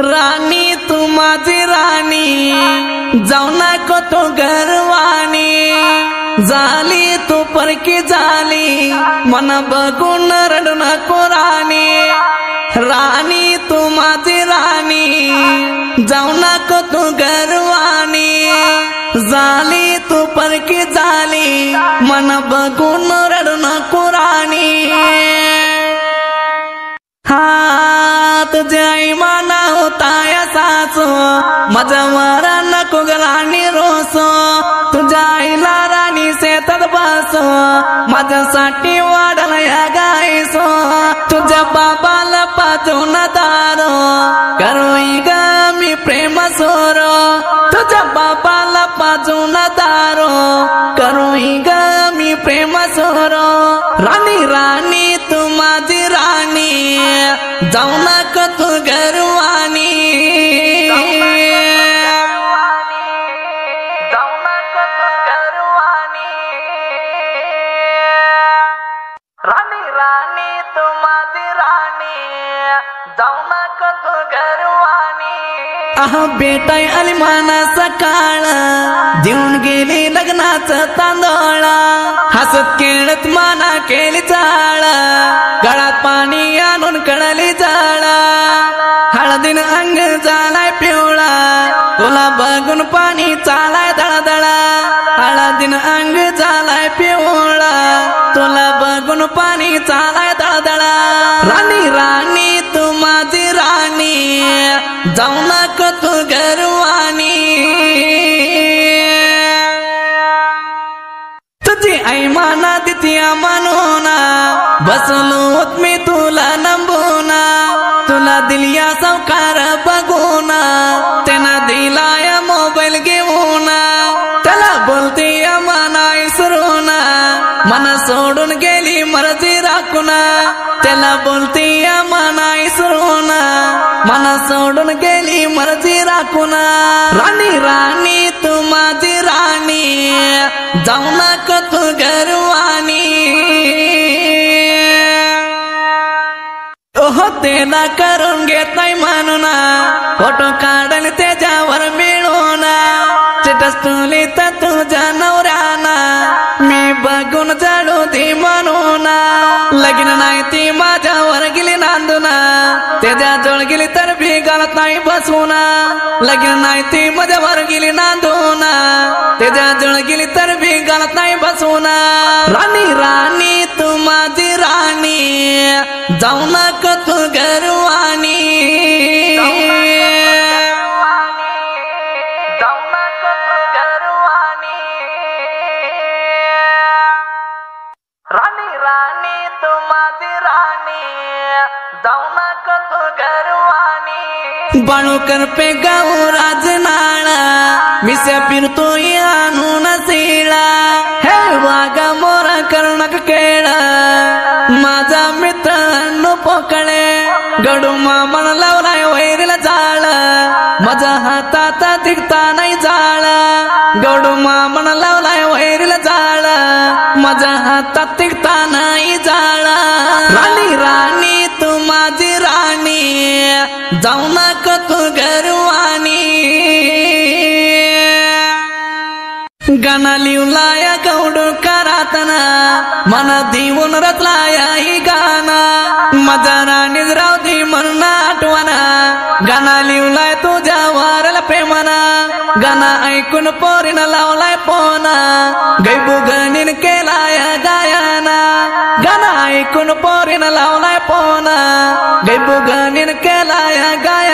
राणी तू माझी राणी जाऊ नको तू घरवाणी झाली तू परकी झाली मन बघून रडू नको राणी राणी तू माझी राणी जाऊ नको तू घरवाणी झाली तू परकी झाली मन बघून रडू नको राणी हा तुझे आई माना होता या सासू माझ्या वरा नको राणी रोसो तुझ्या आईला राणी शेतात बसो माझ्यासाठी वाढला या गायसो तुझ्या बाबाला पाठवून दारो करोई ग मी प्रेम सोरो तुझ्या बाबाला पाठवून दारो करोई ग मी प्रेम सोरो राणी राणी तू माझी राणी जाऊ नको तू घरवाणी जाऊ नको तू घरवाणी राणी राणी तू माझी राणी जाऊ नको तू घरवाणी आहा बेटाय आली माना सकाळ देऊन गेली लग्नाचं तांदूळ हसत खेळत माना केली चाळ गळात पाणी आणून कळली जाळ हळदीन अंग झालाय पिवळा तुला बघून पाणी चालाय दळदळा हळदीन अंग झालाय पिवळा तुला बघून पाणी चालाय दळदळा राणी राणी तू माझी राणी जाऊ नको तू घरवाणी तुझी आई माना तिथिया मनोना बसलो होत मी तुला नंबूना तुला दिलिया सावकार बघूना त्यांना दिलाय मोबाईल घेऊन त्याला बोलते मना इसरूना मन सोडून गेली मर्जी राखूना त्याला बोलते मना इसरूना मन सोडून गेली मर्जी राखूना राणी राणी तू माझी राणी जाऊ नको तू घरवाणी ओहो तेला करून घेत नाही म्हणून फोटो काढल त्याच्यावर मिळून स्टेटस तुली तर तुझ्या नवऱ्याना मी बघून जळू दे म्हणून लगीन नाही ती माझ्यावर गेली नांदून त्याच्या जवळ गेली तर भी गळत नाही बसवून लगीन नाही ती माझ्यावर गेली नांदून त्याच्या जवळ गेली तर भी गळत नाही बसवून राणी राणी तू माझी राणी जाऊ नको तू घरवाणी जाऊ नको तू घरवाणी राणी राणी तू माझी राणी जाऊ नको तू घरवाणी बाळूकर पे गाव राजनाळा मिस्या फिरतो आणून शिळा हे वागा मोरा करणक केळा माझा मित्र अण्णू पोकळे गडू मामन लावलाय वैरीला जाळ माझ्या हातात दिखता नाही जाळ गडू मामन लावलाय वैरीला जाळ माझ्या हातात दिखता नाही जाळ राणी राणी तू माझी राणी जाऊ नको तू घरवाणी गाना लिवलाया गौडू करातना मन देऊन रचलाया ही गाना माझा राणीच राव दे म्हणून आठवना गाना लिवलाय तुझ्या वारला प्रेमाना गाना ऐकून पोरीनं लावलाय पोना गैबू गणीन केलाय गायना गाना ऐकून पोरीनं लावलाय पोना गैबू गणीन केलाय गाय